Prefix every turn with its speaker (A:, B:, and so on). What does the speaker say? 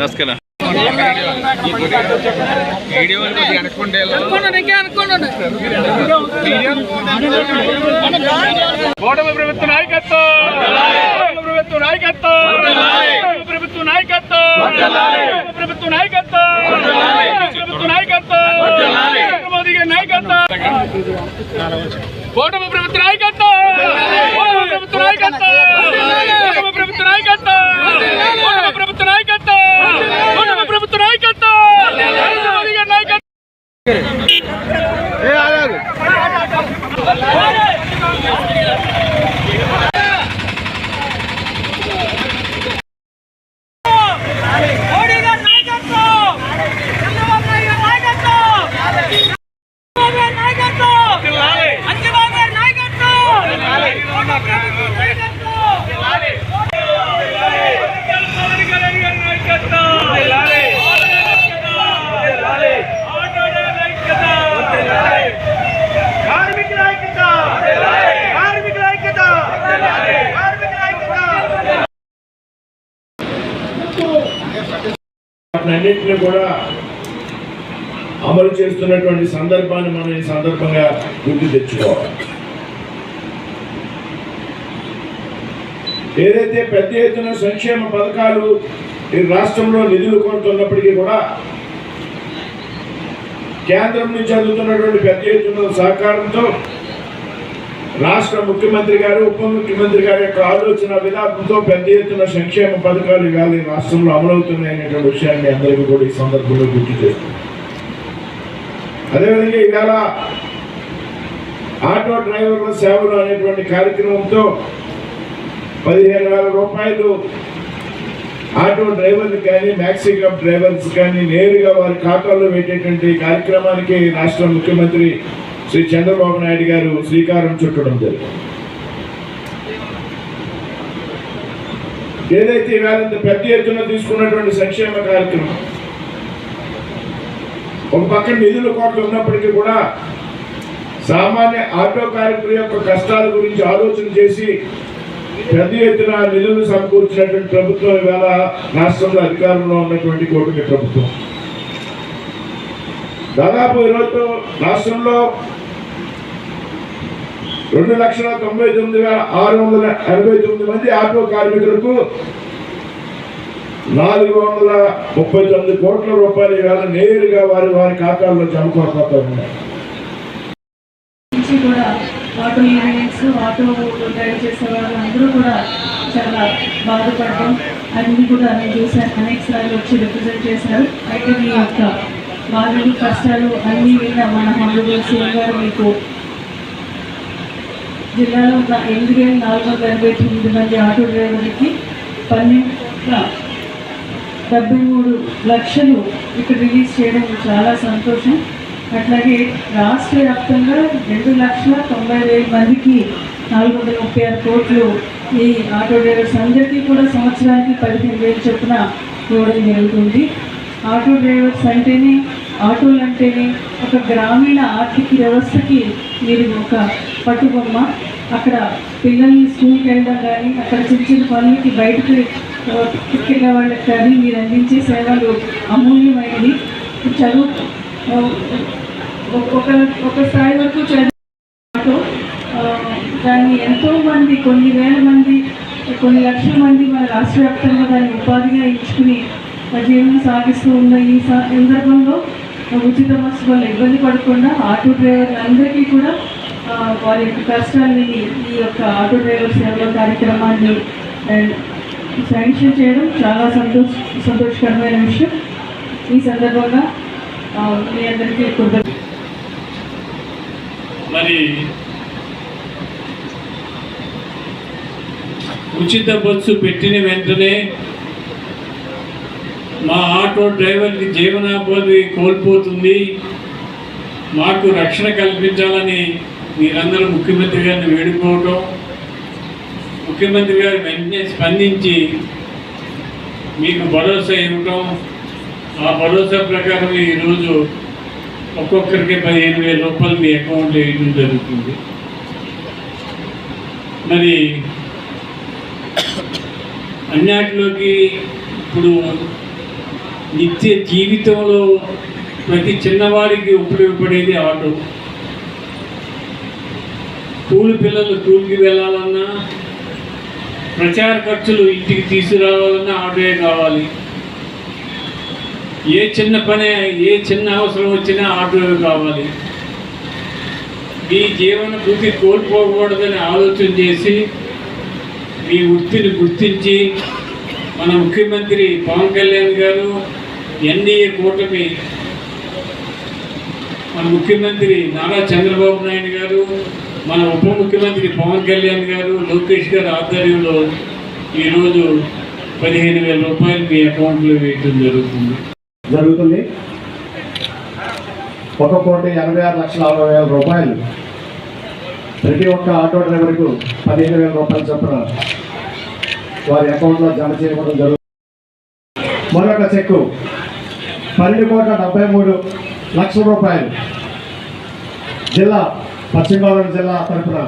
A: నమస్కారం.
B: కూటమి ప్రభుత్వ నాయకత్వం, ప్రభుత్వ నాయకత్వం, ప్రభుత్వ నాయకత్వం, ప్రభుత్వ నాయకత్వం, ప్రభుత్వ నాయకత్వం, మోదీ గారి నాయకత్వం, కూటమి ప్రభుత్వ నాయకత్వం, ప్రభుత్వ నాయకత్వం, ప్రభుత్వ నాయకత్వం, ప్రభుత్వ నాయకత్వం, ప్రభుత్వ నాయకత్వం, మోదీ గారి నాయకత్వం.
C: అన్నింటినీ కూడా అమలు చేస్తున్నటువంటి సందర్భాన్ని మనం ఈ సందర్భంగా గుర్తు తెచ్చుకోవాలి. ఏదైతే పెద్ద ఎత్తున సంక్షేమ పథకాలు ఈ రాష్ట్రంలో నిధులు కొడుతున్నప్పటికీ కూడా కేంద్రం నుంచి అందుతున్నటువంటి పెద్ద ఎత్తున సహకారంతో రాష్ట్ర ముఖ్యమంత్రి గారు, ఉప ముఖ్యమంత్రి గారి యొక్క ఆలోచన విధానంతో పెద్ద ఎత్తున సంక్షేమ పథకాలు ఇవాళ రాష్ట్రంలో అమలవుతున్నాయనేటువంటి విషయాన్ని అందరికీ కూడా ఈ సందర్భంలో గుర్తు చేస్తుంది. అదేవిధంగా ఇవాళ ఆటో డ్రైవర్ల సేవలు అనేటువంటి కార్యక్రమంతో 15,000 రూపాయలు ఆటో డ్రైవర్లు కానీ, మ్యాక్సీ క్యాబ్ డ్రైవర్స్ కానీ నేరుగా వారి ఖాతాల్లో పెట్టేటువంటి కార్యక్రమానికి రాష్ట్ర ముఖ్యమంత్రి శ్రీ చంద్రబాబు నాయుడు గారు శ్రీకారం చుట్టడం జరిగింది. ఏదైతే ఇవాళ పెద్ద ఎత్తున తీసుకున్నటువంటి సంక్షేమ కార్యక్రమం ఒక పక్క నిధుల కోట్లు ఉన్నప్పటికీ కూడా సామాన్య ఆటో కార్మికుల యొక్క కష్టాల గురించి ఆలోచన చేసి పెద్ద ఎత్తున నిధులు సమకూర్చినటువంటి ప్రభుత్వం ఇవాళ రాష్ట్రంలో అధికారంలో ఉన్నటువంటి కూటమి ప్రభుత్వం. దాదాపు ఈరోజు రాష్ట్రంలో 2,99,689 మంది ఆటో కార్మికులకు 439 కోట్ల రూపాయలు ఇవాళ నేరుగా వారి ఖాతాల్లో జమ కోల్పోతా ఉన్నాయి.
D: ఆటో యూనియన్స్, ఆటో డ్రైవ్ చేసే వాళ్ళు అందరూ కూడా చాలా బాధపడడం అన్ని కూడా నేను చూశాను. అనేక సార్లు వచ్చి రిప్రజెంట్ చేశారు. అయితే మీ యొక్క బాధలు, కష్టాలు అన్నీ విన్న మన హానరబుల్ సీఎం గారు మీకు జిల్లాలో ఉన్న 8,489 మంది ఆటో డ్రైవర్లకి 12,73 లక్షలు ఇక్కడ రిలీజ్ చేయడం చాలా సంతోషం. అట్లాగే రాష్ట్ర వ్యాప్తంగా 2,90,000 మందికి 436 కోట్లు ఈ ఆటో డ్రైవర్స్ అందరికీ కూడా సంవత్సరానికి 15,000 చొప్పున ఇవ్వడం జరుగుతుంది. ఆటో డ్రైవర్స్ అంటేనే, ఆటోలు అంటేనే ఒక గ్రామీణ ఆర్థిక వ్యవస్థకి మీరు ఒక పట్టుబొమ్మ. అక్కడ పిల్లల్ని స్కూల్కి వెళ్ళడం కానీ, అక్కడ చిన్న చిన్న పనులకి బయటకు తీసుకెళ్ళే వాళ్ళకి కానీ మీరు అందించే సేవలు అమూల్యమైనవి. చదువు ఒక స్థాయి వరకు చదువు దాన్ని ఎంతోమంది, కొన్ని వేల మంది, కొన్ని లక్షల మంది మన రాష్ట్ర వ్యాప్తంగా దాన్ని ఉపాధిగా ఎంచుకుని జీవనం సాగిస్తూ ఉన్న ఈ సందర్భంలో ఉచిత బస్సు వల్ల ఇబ్బంది పడకుండా ఆటో డ్రైవర్లందరికీ కూడా వారి యొక్క కష్టాన్ని ఈ యొక్క ఆటో డ్రైవర్ సేవల కార్యక్రమాన్ని శాంక్షన్ చేయడం చాలా సంతోషకరమైన విషయం. ఈ సందర్భంగా మీ అందరికీ
E: మరి ఉచిత బస్సు పెట్టిన వెంటనే మా ఆటో డ్రైవర్కి జీవనోపాధి కోల్పోతుంది, మాకు రక్షణ కల్పించాలని మీరందరూ ముఖ్యమంత్రి గారిని వేడుకోవటం, ముఖ్యమంత్రి గారు వెంటనే స్పందించి మీకు భరోసా ఇవ్వటం, ఆ భరోసా ప్రకారం ఈరోజు ఒక్కొక్కరికి 15,000 రూపాయలు మీ అకౌంట్లో వేయడం జరుగుతుంది. మరి అన్నిటిలోకి ఇప్పుడు నిత్య జీవితంలో ప్రతి చిన్నవాడికి ఉపయోగపడేది ఆటో. స్కూల్ పిల్లలు స్కూల్కి వెళ్ళాలన్నా, ప్రచార ఖర్చులు ఇంటికి తీసుకురావాలన్నా ఆటోయే కావాలి. ఏ చిన్న పని, ఏ చిన్న అవసరం వచ్చినా ఆటోయే కావాలి. మీ జీవన వృత్తి కోల్పోకూడదని ఆలోచన చేసి మీ వృత్తిని గుర్తించి మన ముఖ్యమంత్రి పవన్ కళ్యాణ్ గారు, ఎన్డీఏ కూటమి, మన ముఖ్యమంత్రి నారా చంద్రబాబు నాయుడు గారు, మన ఉప ముఖ్యమంత్రి పవన్ కళ్యాణ్ గారు, లోకేష్ గారు ఆధ్వర్యంలో ఈరోజు 15,000 రూపాయలు మీ అకౌంట్లో వేయటం జరుగుతుంది.
A: 1,86,60,000 రూపాయలు ప్రతి ఒక్క ఆటో డ్రైవర్కు 15,000 రూపాయలు చొప్పున వారి అకౌంట్లో జమ చేయడం జరుగుతుంది. మరొక చెక్కు 12,73,00,000 రూపాయలు జిల్లా, పశ్చిమ గోదావరి జిల్లా తరఫున